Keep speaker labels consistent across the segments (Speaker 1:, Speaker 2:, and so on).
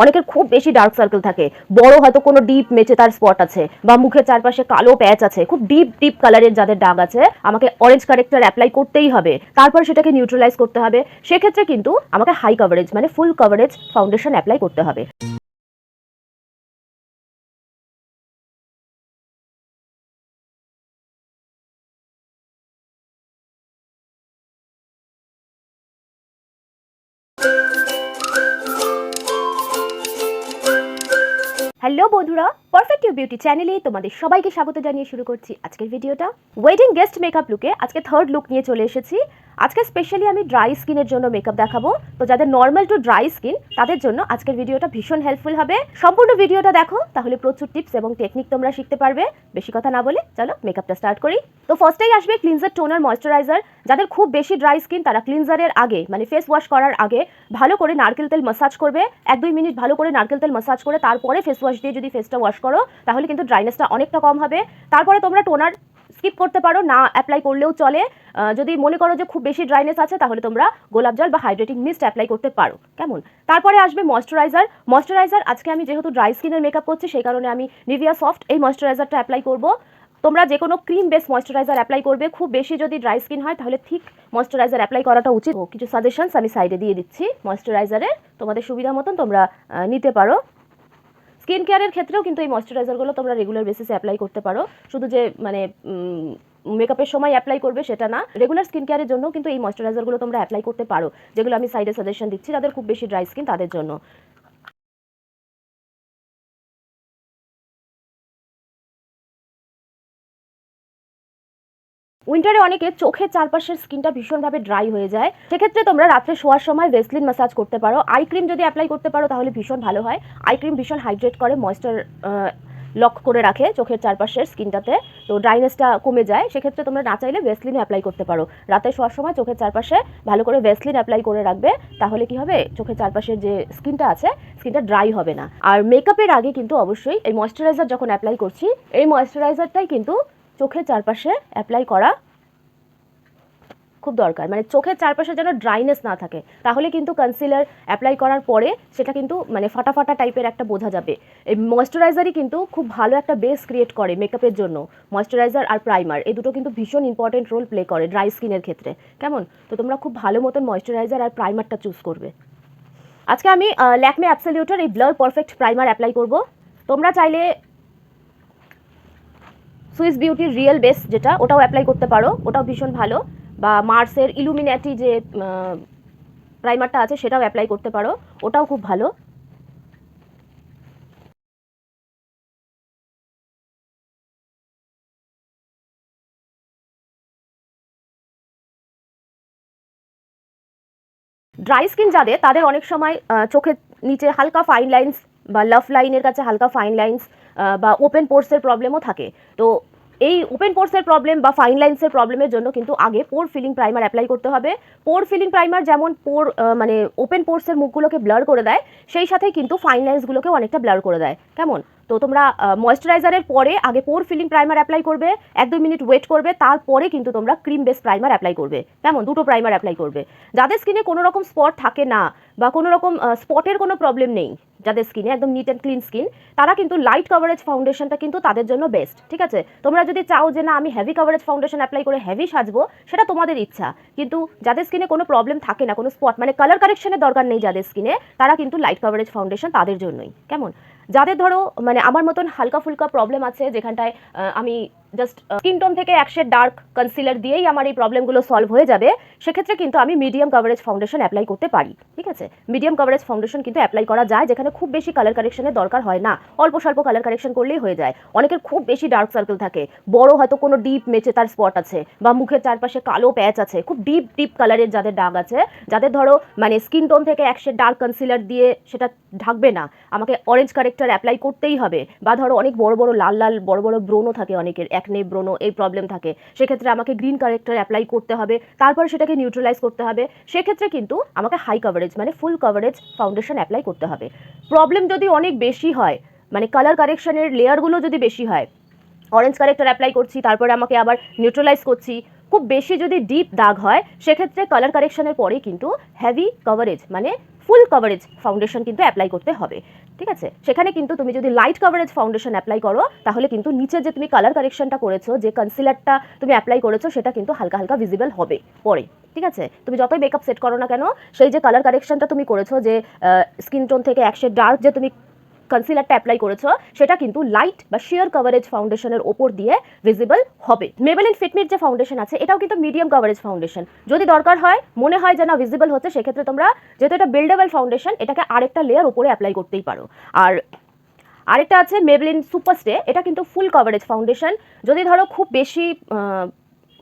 Speaker 1: অনেকের খুব বেশি ডার্ক সার্কেল থাকে, বড় হয়তো কোনো ডিপ মেচেতার স্পট আছে বা মুখের চারপাশে কালো প্যাচ আছে, খুব ডিপ ডিপ কালারের যাদের দাগ আছে, আমাকে অরেঞ্জ কারেক্টর অ্যাপ্লাই করতেই হবে, তারপর সেটাকে নিউট্রালাইজ করতে হবে। সেক্ষেত্রে কিন্তু আমাকে হাই কভারেজ মানে ফুল কভারেজ ফাউন্ডেশন অ্যাপ্লাই করতে হবে। হ্যালো বন্ধুরা, পারফেক্ট ইউ বিউটি চ্যানেলে তোমাদের সবাইকে স্বাগত জানিয়ে শুরু করছি আজকের ভিডিওটা। ওয়েডিং গেস্ট মেকআপ লুকে আজকে থার্ড লুক নিয়ে চলে এসেছি। আজকে স্পেশালি আমি ড্রাই স্কিনের জন্য মেকআপ দেখাবো। তো যাদের নর্মাল টু ড্রাই স্কিন তাদের জন্য আজকের ভিডিওটা ভীষণ হেল্পফুল হবে। সম্পূর্ণ ভিডিওটা দেখো, তাহলে প্রচুর টিপস এবং টেকনিক তোমরা শিখতে পারবে। বেশি কথা না বলে চলো মেকআপটা স্টার্ট করি। তো ফার্স্টেই আসবে ক্লিনজার, টোনার, ময়শ্চারাইজার। যাদের খুব বেশি ড্রাই স্কিন তারা ক্লিনজারের আগে মানে ফেস ওয়াশ করার আগে ভালো করে নারকেল তেল মাসাজ করবে। 1-2 মিনিট ভালো করে নারকেল তেল মাসাজ করে তারপরে ফেস ওয়াশ দিয়ে যদি ফেসটা ওয়াশ করো তাহলে কিন্তু ড্রাইনেসটা অনেকটা কম হবে। তারপরে তোমরা টোনার স্কিপ করতে পারো, না অ্যাপ্লাই করলেও চলে। যদি মনে করো যে খুব বেশি ড্রাইনেস আছে তাহলে তোমরা গোলাপ জল বা হাইড্রেটিং মিস্ট অ্যাপ্লাই করতে পারো। কেমন? তারপরে আসবে ময়শ্চারাইজার। ময়শ্চারাইজার আজকে আমি যেহেতু ড্রাই স্কিনের মেকআপ করছি সেই কারণে আমি নিভিয়া সফট এই ময়শ্চারাইজারটা অ্যাপ্লাই করব। তোমরা যে কোনো ক্রিম বেস ময়শ্চারাইজার অ্যাপ্লাই করবে। খুব বেশি যদি ড্রাই স্কিন হয় তাহলে ঠিক ময়শ্চারাইজার অ্যাপ্লাই করাটা উচিত। কিছু সাজেশনস আমি সাইডে দিয়ে দিচ্ছি ময়শ্চারাইজারের, তোমাদের সুবিধা মতন তোমরা নিতে পারো। স্কিন কেয়ারের ক্ষেত্রেও কিন্তু এই ময়শ্চারাইজারগুলো তোমরা রেগুলার বেসিসে অ্যাপ্লাই করতে পারো। শুধু যে মানে মেকআপের সময় অ্যাপ্লাই করবে সেটা না, রেগুলার স্কিন কেয়ারের জন্য কিন্তু এই ময়শ্চারাইজারগুলো তোমরা অ্যাপ্লাই করতে পারো, যেগুলো আমি সাইডে সাজেশন দিচ্ছি যাদের খুব বেশি ড্রাই স্কিন তাদের জন্য। উইন্টারে অনেকে চোখের চারপাশের স্কিনটা ভীষণভাবে ড্রাই হয়ে যায়, সেক্ষেত্রে তোমরা রাত্রে শোয়ার সময় ভেসলিন ম্যাসাজ করতে পারো। আই ক্রিম যদি অ্যাপ্লাই করতে পারো তাহলে ভীষণ ভালো হয়। আই ক্রিম ভীষণ হাইড্রেট করে, ময়েশ্চার লক করে রাখে চোখের চারপাশের স্কিনটাতে, তো ড্রাইনেসটা কমে যায়। সেক্ষেত্রে তোমরা না চাইলে ভেসলিন অ্যাপ্লাই করতে পারো। রাতে শোয়ার সময় চোখের চারপাশে ভালো করে ভেসলিন অ্যাপ্লাই করে রাখবে, তাহলে কি হবে, চোখের চারপাশের যে স্কিনটা আছে স্কিনটা ড্রাই হবে না। আর মেকআপের আগে কিন্তু অবশ্যই এই ময়েশ্চারাইজার যখন অ্যাপ্লাই করছি, এই ময়েশ্চারাইজারটাই কিন্তু চোখের চারপাশে অ্যাপ্লাই করা খুব দরকার। মানে চোখের চারপাশে যেন ড্রাইনেস না থাকে, তাহলে কিন্তু কনসিলার অ্যাপ্লাই করার পরে সেটা কিন্তু মানে ফাটা ফাটা টাইপের একটা বোঝা যাবে। এই ময়েশ্চারাইজারই কিন্তু খুব ভালো একটা বেস ক্রিয়েট করে মেকআপের জন্য। ময়েশ্চারাইজার আর প্রাইমার এই দুটো কিন্তু ভীষণ ইম্পর্টেন্ট রোল প্লে করে ড্রাই স্কিনের ক্ষেত্রে। কেমন? তো তোমরা খুব ভালো মতন ময়েশ্চারাইজার আর প্রাইমারটা চুজ করবে। আজকে আমি ল্যাকমে অ্যাবসলিউটের এই ব্লার পারফেক্ট প্রাইমার অ্যাপ্লাই করব। তোমরা চাইলে সুইস বিউটির রিয়েল বেস যেটা, ওটাও অ্যাপ্লাই করতে পারো, ওটাও ভীষণ ভালো। বা মার্সের ইলুমিনাটি যে প্রাইমারটা আছে সেটাও অ্যাপ্লাই করতে পারো, ওটাও খুব ভালো। ড্রাই স্কিন যাদের, তাদের অনেক সময় চোখের নিচে হালকা ফাইন লাইন্স বা লাভ লাইনের কাছে হালকা ফাইন লাইন্স বা ওপেন পোর্সের প্রবলেমও থাকে। তো এই ওপেন পোর্সের প্রবলেম বা ফাইন লাইন্সের প্রবলেমের জন্য কিন্তু আগে পোর ফিলিং প্রাইমার অ্যাপ্লাই করতে হবে। পোর ফিলিং প্রাইমার যেমন পোর মানে ওপেন পোর্সের মুখগুলোকে ব্লার করে দেয়, সেই সাথে কিন্তু ফাইন লাইন্সগুলোকেও অনেকটা ব্লার করে দেয়। কেমন? তো তোমরা ময়েশ্চারাইজারের পরে আগে পোর ফিলিং প্রাইমার অ্যাপ্লাই করবে, 1-2 মিনিট ওয়েট করবে, তারপরে কিন্তু তোমরা ক্রিম বেস প্রাইমার অ্যাপ্লাই করবে। কেমন? দুটো প্রাইমার অ্যাপ্লাই করবে। যাদের স্কিনে কোনো রকম স্পট থাকে না বা কোনো রকম স্পটের কোনো প্রবলেম নেই, যাদের স্কিনে একদম নিট অ্যান্ড ক্লিন স্কিন, তারা কিন্তু লাইট কভারেজ ফাউন্ডেশনটা কিন্তু তাদের জন্য বেস্ট। ঠিক আছে? তোমরা যদি চাও যে না আমি হেভি কভারেজ ফাউন্ডেশন অ্যাপ্লাই করে হেভি সাজবো, সেটা তোমাদের ইচ্ছা। কিন্তু যাদের স্কিনে কোনো প্রবলেম থাকে না, কোনো স্পট মানে কালার কারেকশনের দরকার নেই যাদের স্কিনে, তারা কিন্তু লাইট কভারেজ ফাউন্ডেশন তাদের জন্যই। কেমন? যাদের ধরো মানে আমার মতন হালকা ফুলকা প্রবলেম আছে, যেখানটায় আমি জাস্ট স্কিন টোন থেকে এক শেড ডার্ক কনসিলার দিয়েই আমার এই প্রবলেমগুলো সলভ হয়ে যাবে, সেক্ষেত্রে কিন্তু আমি মিডিয়াম কভারেজ ফাউন্ডেশন অ্যাপ্লাই করতে পারি। ঠিক আছে? মিডিয়াম কভারেজ ফাউন্ডেশন কিন্তু অ্যাপ্লাই করা যায়, যেখানে খুব বেশি কালার কারেকশনের দরকার হয় না, অল্প স্বল্প কালার কারেকশন করলেই হয়ে যায়। অনেকের খুব বেশি ডার্ক সার্কেল থাকে, বড় হয়তো কোনো ডিপ মেচেতার স্পট আছে বা মুখের চারপাশে কালো প্যাচ আছে, খুব ডিপ ডিপ কালারের যাদের দাগ আছে, যাদের ধরো মানে স্কিন টোন থেকে এক শেড ডার্ক কনসিলার দিয়ে সেটা ঢাকবে না, আমাকে অরেঞ্জ কারেক্টর অ্যাপ্লাই করতেই হবে। বা ধরো অনেক বড় বড় লাল লাল বড় বড় ব্রোনো থাকে, অনেকের একনে ব্রোনো এই প্রবলেম থাকে, সেক্ষেত্রে আমাকে গ্রিন কারেক্টর অ্যাপ্লাই করতে হবে, তারপর সেটাকে নিউট্রালাইজ করতে হবে। সেক্ষেত্রে কিন্তু আমাকে হাই কভারেজ মানে ফুল কভারেজ ফাউন্ডেশন অ্যাপ্লাই করতে হবে। প্রবলেম যদি অনেক বেশি হয়, মানে কালার কারেকশনের লেয়ারগুলো যদি বেশি হয়, অরেঞ্জ কারেক্টর অ্যাপ্লাই করছি তারপরে আমাকে আবার নিউট্রালাইজ করছি, খুব বেশি যদি ডিপ দাগ হয়, সেক্ষেত্রে কালার কারেকশনের পরে কিন্তু হেভি কভারেজ মানে ফুল কভারেজ ফাউন্ডেশন কিন্তু অ্যাপ্লাই করতে হবে, ঠিক আছে। সেখানে কিন্তু তুমি যদি লাইট কভারেজ ফাউন্ডেশন অ্যাপ্লাই করো তাহলে কিন্তু নিচে যে তুমি কালার কারেকশনটা করেছো, যে কনসিলারটা তুমি অ্যাপ্লাই করেছো, সেটা কিন্তু হালকা হালকা ভিজিবল হবে পরে, ঠিক আছে। তুমি যতই মেকআপ সেট করো না কেন, সেই যে কালার কারেকশনটা তুমি করেছো, যে স্কিন টোন থেকে এক শেড ডার্ক যে তুমি কনসিলারটা অ্যাপ্লাই করেছো, সেটা কিন্তু লাইট বা শিয়ার কভারেজ ফাউন্ডেশনের ওপর দিয়ে ভিজিবল হবে। মেবেলিন ফিটমির যে ফাউন্ডেশন আছে, এটাও কিন্তু মিডিয়াম কভারেজ ফাউন্ডেশন। যদি দরকার হয়, মনে হয় যে না ভিজিবল হচ্ছে, সেক্ষেত্রে তোমরা, যেহেতু এটা বিল্ডেবল ফাউন্ডেশন, এটাকে আরেকটা লেয়ার উপরে অ্যাপ্লাই করতেই পারো। আর আরেকটা আছে মেবলিন সুপারস্টে, এটা কিন্তু ফুল কভারেজ ফাউন্ডেশন। যদি ধরো খুব বেশি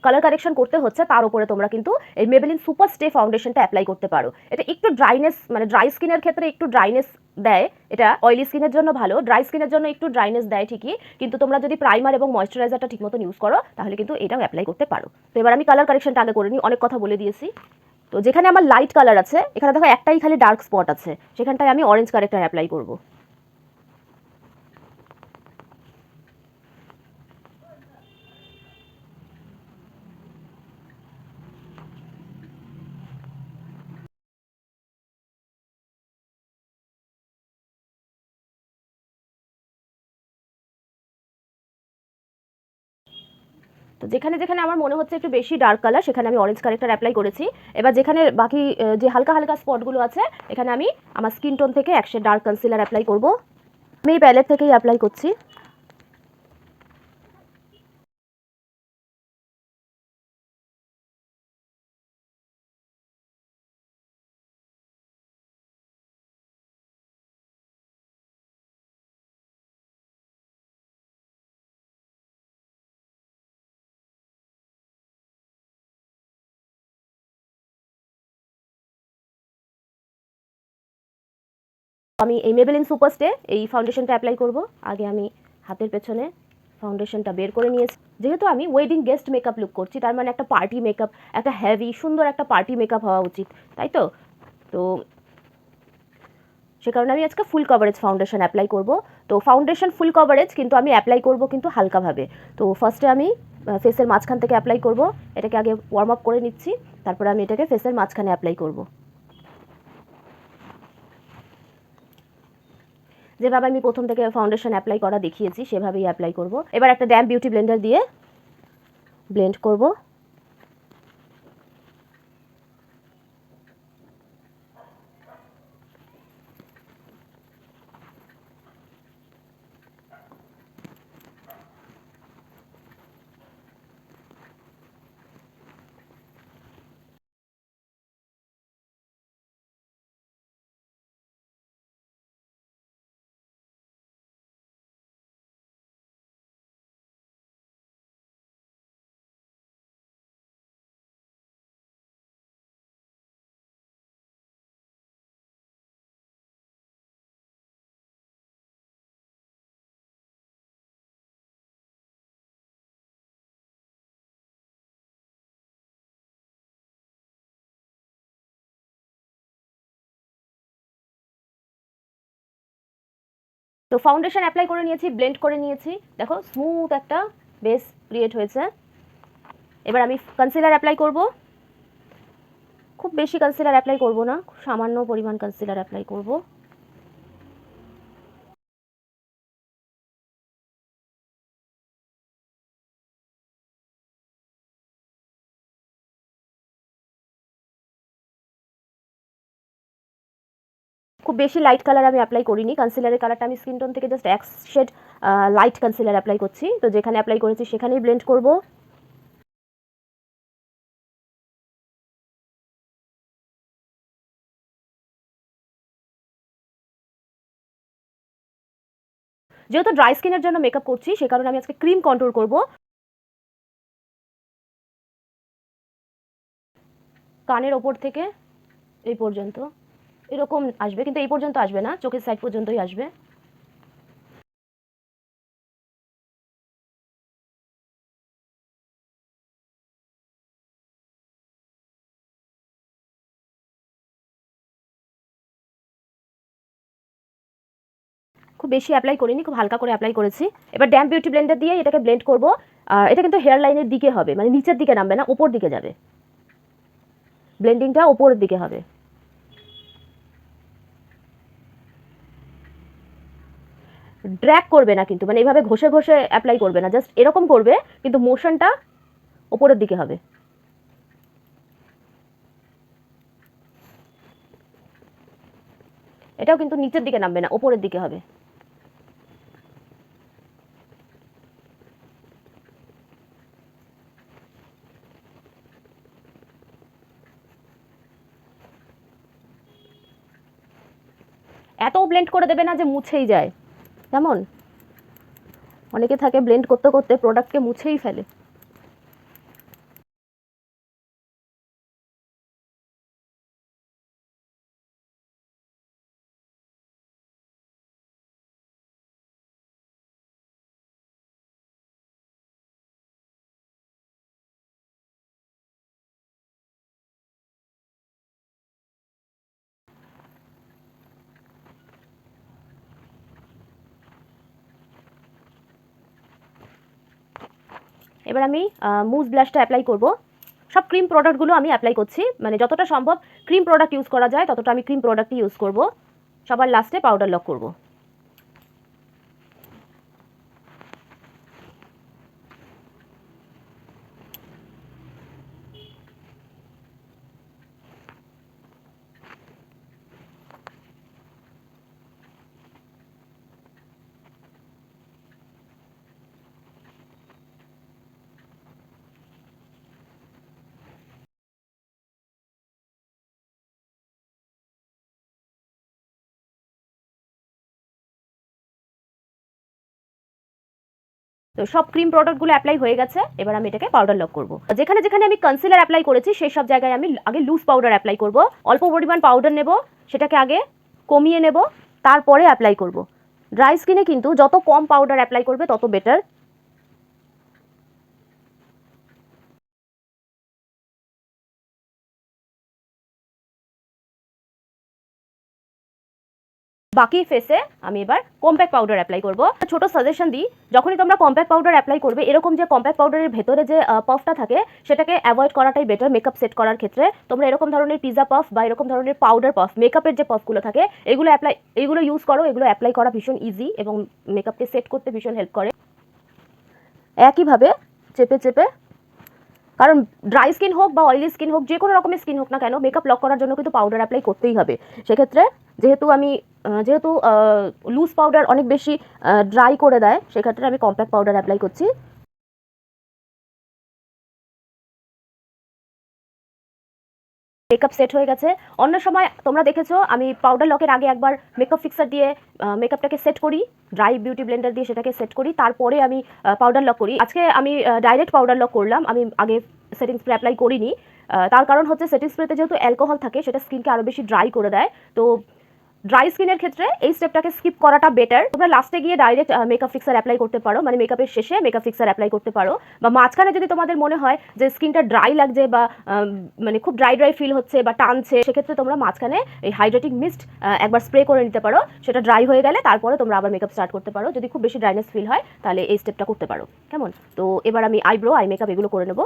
Speaker 1: কালার কারেকশন করতে হচ্ছে, তার উপরে তোমরা কিন্তু এই মেবলিন সুপারস্টে ফাউন্ডেশনটা অ্যাপ্লাই করতে পারো। এটা একটু ড্রাইনেস, মানে ড্রাই স্কিনের ক্ষেত্রে একটু ড্রাইনেস দেয়, এটা অয়েলি স্কিনের জন্য ভালো, ড্রাই স্কিনের জন্য একটু ড্রাইনেস দেয় ঠিকই, কিন্তু তোমরা যদি প্রাইমার এবং ময়েশ্চারাইজারটা ঠিকমতো ইউজ করো তাহলে কিন্তু এটাও অ্যাপ্লাই করতে পারো। তো এবার আমি কালার কারেকশনটা আগে করে নিই, অনেক কথা বলে দিয়েছি। তো যেখানে আমার লাইট কালার আছে, এখানে দেখো একটাই খালি ডার্ক স্পট আছে, সেখানটায় আমি অরেঞ্জ কারেক্টার অ্যাপ্লাই করবো। তো যেখানে যেখানে আমার মনে হচ্ছে একটু বেশি ডার্ক কালার, সেখানে আমি অরেঞ্জ কারেক্টার অ্যাপ্লাই করেছি। এবার যেখানে বাকি যে হালকা হালকা স্পটগুলো আছে, এখানে আমি আমার স্কিন টোন থেকে এক শেড ডার্ক কনসিলার অ্যাপ্লাই করব। আমি এই প্যালেট থেকেই অ্যাপ্লাই করছি। আমি এই মেবেলিন সুপারস্টে এই ফাউন্ডেশনটা অ্যাপ্লাই করব। আগে আমি হাতের পেছনে ফাউন্ডেশনটা বের করে নিয়েছি। যেহেতু আমি ওয়েডিং গেস্ট মেকআপ লুক করছি, তার মানে একটা পার্টি মেকআপ, একটা হেভি সুন্দর একটা পার্টি মেকআপ হওয়া উচিত, তাই তো। তো সে কারণে আমি আজকে ফুল কভারেজ ফাউন্ডেশন অ্যাপ্লাই করব। তো ফাউন্ডেশন ফুল কভারেজ কিন্তু আমি অ্যাপ্লাই করব কিন্তু হালকাভাবে। তো ফার্স্টে আমি ফেসের মাঝখান থেকে অ্যাপ্লাই করব, এটাকে আগে ওয়ার্ম আপ করে নিচ্ছি, তারপরে আমি এটাকে ফেসের মাঝখানে অ্যাপ্লাই করব। যেভাবে আমি প্রথম থেকে ফাউন্ডেশন অ্যাপ্লাই করা দেখিয়েছি সেভাবেই অ্যাপ্লাই করব। এবার একটা ড্যাম্প বিউটি ব্লেন্ডার দিয়ে ব্লেন্ড করব। তো ফাউন্ডেশন অ্যাপ্লাই করে নিয়েছি, ব্লেন্ড করে নিয়েছি, দেখো স্মুথ একটা বেস ক্রিয়েট হয়েছে। এবার আমি কনসিলার অ্যাপ্লাই করব। খুব বেশি কনসিলার অ্যাপ্লাই করব না, খুব সামান্য পরিমাণ কনসিলার অ্যাপ্লাই করব। খুব বেশি লাইট কালার আমি অ্যাপ্লাই করিনি, কনসিলারের কালারটা আমি স্কিন টোন থেকে জাস্ট এক শেড লাইট কনসিলার অ্যাপ্লাই করছি। তো যেখানে অ্যাপ্লাই করেছি সেখানেই ব্লেন্ড করব। যেহেতু ড্রাই স্কিনের জন্য মেকআপ করছি, সে কারণে আমি আজকে ক্রিম কন্ট্রোল করব। কানের ওপর থেকে এই পর্যন্ত এরকম আসবে, কিন্তু এই পর্যন্ত আসবে না, চোখের সাইড পর্যন্তই আসবে। খুব বেশি অ্যাপ্লাই করিনি, খুব হালকা করে অ্যাপ্লাই করেছি। এবার ড্যাম্প বিউটি ব্লেন্ডার দিয়ে এটাকে ব্লেন্ড করব। এটা কিন্তু হেয়ার লাইনের দিকে হবে, মানে নিচের দিকে নামবে না, উপর দিকে যাবে, ব্লেন্ডিংটা উপরের দিকে হবে। ড্র্যাগ করবে না কিন্তু, মানে এইভাবে ঘষে ঘষে অ্যাপ্লাই করবে না, জাস্ট এরকম করবে, কিন্তু মোশনটা ওপরের দিকে হবে। এটাও কিন্তু নিচের দিকে নামবে না, ওপরের দিকে হবে। এত ব্লেন্ড করে দেবে না যে মুছেই যায়, কেমন? অনেকে থাকে ব্লেন্ড করতে করতে প্রোডাক্টকে মুছেই ফেলে। এবার আমি মুজ ব্লাশটা অ্যাপ্লাই করব। সব ক্রিম প্রোডাক্টগুলো আমি অ্যাপ্লাই করছি, মানে যতটা সম্ভব ক্রিম প্রোডাক্ট ইউজ করা যায় ততটা আমি ক্রিম প্রোডাক্টই ইউজ করব। সবার লাস্টে পাউডার লক করব। তো সব ক্রিম প্রোডাক্টগুলো অ্যাপ্লাই হয়ে গেছে, এবার আমি এটাকে পাউডার লক করব। যেখানে যেখানে আমি কনসিলার অ্যাপ্লাই করেছি সেই সব জায়গায় আমি আগে লুজ পাউডার অ্যাপ্লাই করব। অল্প পরিমাণ পাউডার নেব, সেটাকে আগে কমিয়ে নেব, তারপরে অ্যাপ্লাই করব। ড্রাই স্কিনে কিন্তু যত কম পাউডার অ্যাপ্লাই করবে তত বেটার। বাকি ফেসে আমি এবার কম্প্যাক্ট পাউডার অ্যাপ্লাই করব। ছোট সাজেশন দিই, যখনই তোমরা কম্প্যাক্ট পাউডার অ্যাপ্লাই করবে, এরকম যে কম্প্যাক্ট পাউডারের ভেতরে যে পাফটা থাকে সেটাকে অ্যাভয়েড করাটাই বেটার। মেকআপ সেট করার ক্ষেত্রে তোমরা এরকম ধরনের পিজা পাফ বা এরকম ধরনের পাউডার পাফ, মেকআপের যে পাফগুলো থাকে এগুলো ইউজ করো। এগুলো অ্যাপ্লাই করা ভীষণ ইজি এবং মেকআপকে সেট করতে ভীষণ হেল্প করে। একইভাবে চেপে চেপে, কারণ ড্রাই স্কিন হোক বা অয়েলি স্কিন হোক, যে কোনো রকমের স্কিন হোক না কেন, মেকআপ লক করার জন্য কিন্তু পাউডার অ্যাপ্লাই করতেই হবে। সেক্ষেত্রে যেহেতু লুজ পাউডার অনেক বেশি ড্রাই করে দেয়, সেক্ষেত্রে আমি কম্প্যাক্ট পাউডার অ্যাপ্লাই করছি। মেকআপ সেট হয়ে গেছে। অন্য সময় তোমরা দেখেছো আমি পাউডার লকের আগে একবার মেকআপ ফিক্সার দিয়ে মেকআপটাকে সেট করি, ড্রাই বিউটি ব্লেন্ডার দিয়ে সেটাকে সেট করি, তারপরে আমি পাউডার লক করি। আজকে আমি ডাইরেক্ট পাউডার লক করলাম, আমি আগে সেটিং স্প্রে অ্যাপ্লাই করিনি। তার কারণ হচ্ছে সেটিং স্প্রেতে যেহেতু অ্যালকোহল থাকে সেটা স্কিনকে আরও বেশি ড্রাই করে দেয়। তো ড্রাই স্কিনের ক্ষেত্রে এই স্টেপটাকে স্কিপ করাটা বেটার। তোমরা লাস্টে গিয়ে ডাইরেক্ট মেকআপ ফিক্সার অ্যাপ্লাই করতে পারো, মানে মেকআপের শেষে মেকআপ ফিক্সার অ্যাপ্লাই করতে পারো। বা মাঝখানে যদি তোমাদের মনে হয় যে স্কিনটা ড্রাই লাগছে বা মানে খুব ড্রাই ড্রাই ফিল হচ্ছে বা টানছে, সেক্ষেত্রে তোমরা মাঝখানে এই হাইড্রেটিং মিস্ট একবার স্প্রে করে নিতে পারো। সেটা ড্রাই হয়ে গেলে তারপরে তোমরা আবার মেকআপ স্টার্ট করতে পারো। যদি খুব বেশি ড্রাইনেস ফিল হয় তাহলে এই স্টেপটা করতে পারো। কেমন? তো এবার আমি আই মেকআপ এগুলো করে নেবো।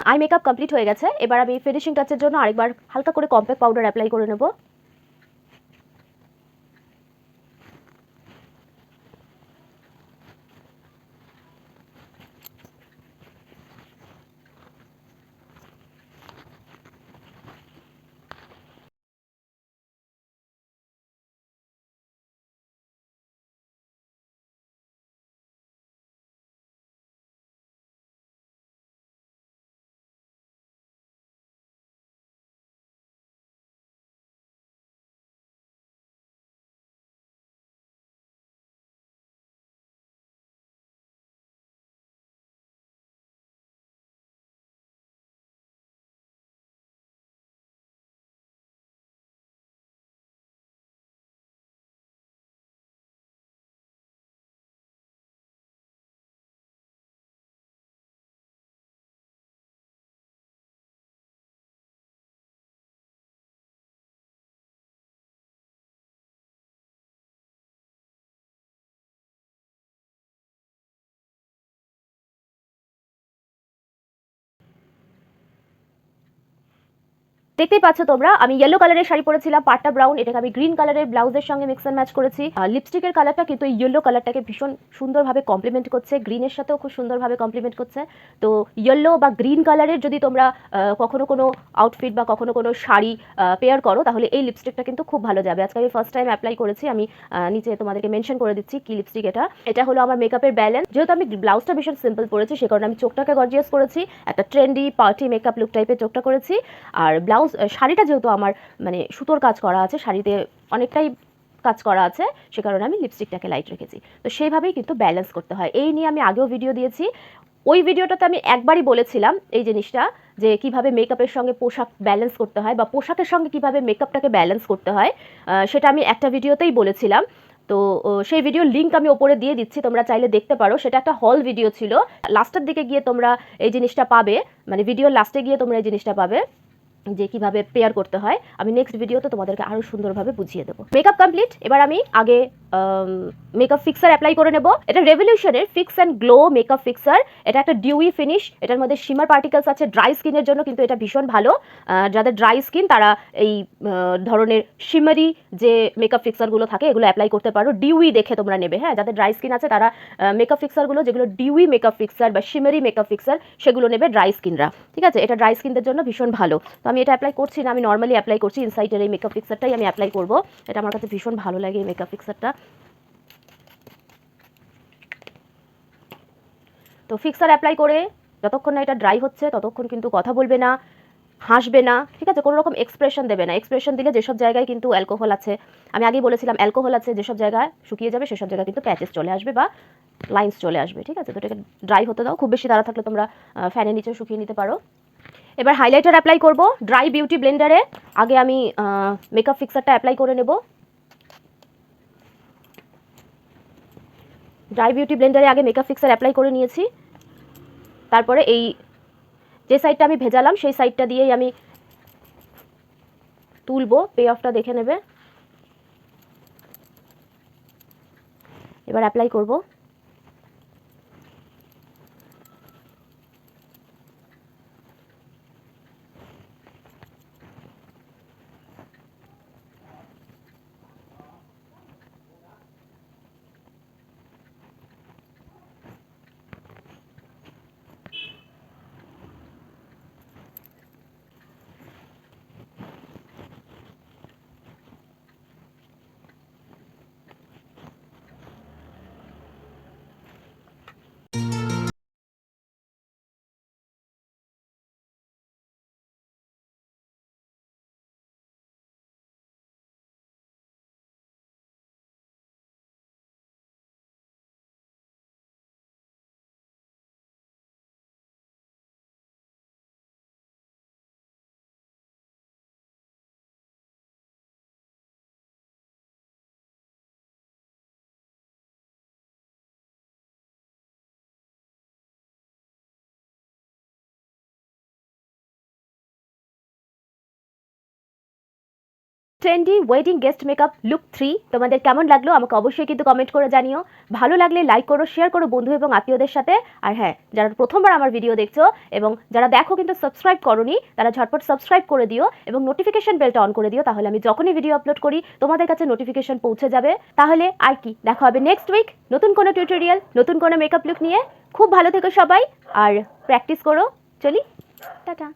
Speaker 1: আই মেকআপ কমপ্লিট হয়ে গেছে। এবার আমি ফিনিশিং টাচের জন্য আরেকবার হালকা করে কম্প্যাক্ট পাউডার অ্যাপ্লাই করে নেব। দেখতেই পাচ্ছ তোমরা, আমি ইয়েলো কালারের শাড়ি পরেছিলাম, পাটটা ব্রাউন, এটাকে আমি গ্রিন কালারের ব্লাউজের সঙ্গে মিক্স অ্যান্ড ম্যাচ করেছি। লিপস্টিকের কালারটা কিন্তু ইয়েলো কালারটাকে ভীষণ সুন্দরভাবে কমপ্লিমেন্ট করছে, গ্রিনের সাথেও খুব সুন্দরভাবে কমপ্লিমেন্ট করছে। তো ইয়েলো বা গ্রিন কালারের যদি তোমরা কখনো কোনো আউটফিট বা কখনো কোনো শাড়ি পেয়ার করো, তাহলে এই লিপস্টিকটা কিন্তু খুব ভালো যাবে। আজকে আমি ফার্স্ট টাইম অ্যাপ্লাই করেছি, আমি নিচে তোমাদেরকে মেনশন করে দিচ্ছি কি লিপস্টিক এটা। এটা হলো আমার মেকআপের ব্যালেন্স। যেহেতু আমি ব্লাউজটা ভীষণ সিম্পল পরেছি, সে কারণে আমি চোখটাকে গর্জিয়াস করেছি, একটা ট্রেন্ডি পার্টি মেকআপ লুক টাইপের চোখটা করেছি। আর শাড়িটা যেহেতু আমার মানে সুতোর কাজ করা আছে, শাড়িতে অনেকটাই কাজ করা আছে, সে কারণে আমি লিপস্টিকটাকে লাইট রেখেছি। তো সেইভাবেই কিন্তু ব্যালেন্স করতে হয়। এই নিয়ে আমি আগেও ভিডিও দিয়েছি, ওই ভিডিওটাতে আমি একবারই বলেছিলাম এই জিনিসটা, যে কিভাবে মেকআপের সঙ্গে পোশাক ব্যালেন্স করতে হয় বা পোশাকের সঙ্গে কিভাবে মেকআপটাকে ব্যালেন্স করতে হয়, সেটা আমি একটা ভিডিওতেই বলেছিলাম। তো সেই ভিডিওর লিঙ্ক আমি ওপরে দিয়ে দিচ্ছি, তোমরা চাইলে দেখতে পারো। সেটা একটা হল ভিডিও ছিল, লাস্টের দিকে গিয়ে তোমরা এই জিনিসটা পাবে, মানে ভিডিওর লাস্টে গিয়ে তোমরা এই জিনিসটা পাবে যে কিভাবে পেয়ার করতে হয়। আমি নেক্সট ভিডিওতে তোমাদেরকে আরো সুন্দরভাবে বুঝিয়ে দেবো। Makeup complete. এবার আমি আগে মেকআপ ফিক্সার অ্যাপ্লাই করে নেব। এটা রেভলিউশনের fix and glow makeup fixer. এটা একটা ডিউই ফিনিশ, এটার মধ্যে শিমার পার্টিকেলস আছে। ড্রাই স্কিনের জন্য কিন্তু এটা ভীষণ ভালো। যাদের ড্রাই স্কিন তারা এই ধরনের শিমারি যে মেকআপ ফিক্সারগুলো থাকে এগুলো অ্যাপ্লাই করতে পারো। ডিউই দেখে তোমরা নেবে, হ্যাঁ। যাদের ড্রাই স্কিন আছে তারা মেকআপ ফিক্সারগুলো যেগুলো ডিউই মেকআপ ফিক্সার বা শিমারি মেকআপ ফিক্সার সেগুলো নেবে ড্রাই স্কিনরা, ঠিক আছে। এটা ড্রাই স্কিনদের জন্য ভীষণ ভালো। তো আমি এটা অ্যাপ্লাই করছি না, আমি নর্মালি অ্যাপ্লাই করছি। ইনসাইটের এই মেকআপ ফিক্সারটাই আমি অ্যাপ্লাই করব। এটা আমার কাছে ভীষণ ভালো লাগে এই মেকআপ ফিক্সারটা। তো ফিক্সার অ্যাপ্লাই করে যতক্ষণ না এটা ড্রাই হচ্ছে ততক্ষণ কিন্তু কথা বলবে না, হাসবে না, ঠিক আছে। কোনো রকম এক্সপ্রেশন দেবে না। এক্সপ্রেশন দিলে যেসব জায়গায় কিন্তু অ্যালকোহল আছে, আমি আগেই বলেছিলাম অ্যালকোহল আছে, যেসব জায়গায় শুকিয়ে যাবে সেসব জায়গায় কিন্তু প্যাচেস চলে আসবে বা লাইন্স চলে আসবে, ঠিক আছে। তো এটাকে ড্রাই হতে দাও। খুব বেশি তাড়া থাকলে তোমরা ফ্যানের নিচেও শুকিয়ে নিতে পারো। এবার হাইলাইটার অ্যাপ্লাই করব ড্রাই বিউটি ব্লেন্ডারে। আগে আমি মেকআপ ফিক্সারটা অ্যাপ্লাই করে নেব। ড্রাই বিউটি ব্লেন্ডারে আগে মেকআপ ফিক্সার অ্যাপ্লাই করে নিয়েছি। তারপরে এই যে সাইডটা আমি ভেজালাম সেই সাইডটা দিয়েই আমি তুলবো। পে অফটা দেখে নেবে। এবার অ্যাপ্লাই করব। Trendy wedding guest makeup look 3 তোমাদের কেমন লাগলো আমাকে অবশ্যই কিন্তু কমেন্ট করে জানিও। ভালো লাগলে লাইক করো, শেয়ার করো বন্ধু এবং আত্মীয়দের সাথে। আর হ্যাঁ, যারা প্রথমবার আমার ভিডিও দেখছো এবং যারা দেখো কিন্তু সাবস্ক্রাইব করোনি, তারা ঝটপট সাবস্ক্রাইব করে দিও এবং নোটিফিকেশন বেলটা অন করে দিও, তাহলে আমি যখনই ভিডিও আপলোড করি তোমাদের কাছে নোটিফিকেশন পৌঁছে যাবে। তাহলে আর কি, দেখা হবে নেক্সট উইক নতুন কোনো টিউটোরিয়াল, নতুন কোনো মেকআপ লুক নিয়ে। খুব ভালো থেকো সবাই আর প্র্যাকটিস করো। চলি, টাটা।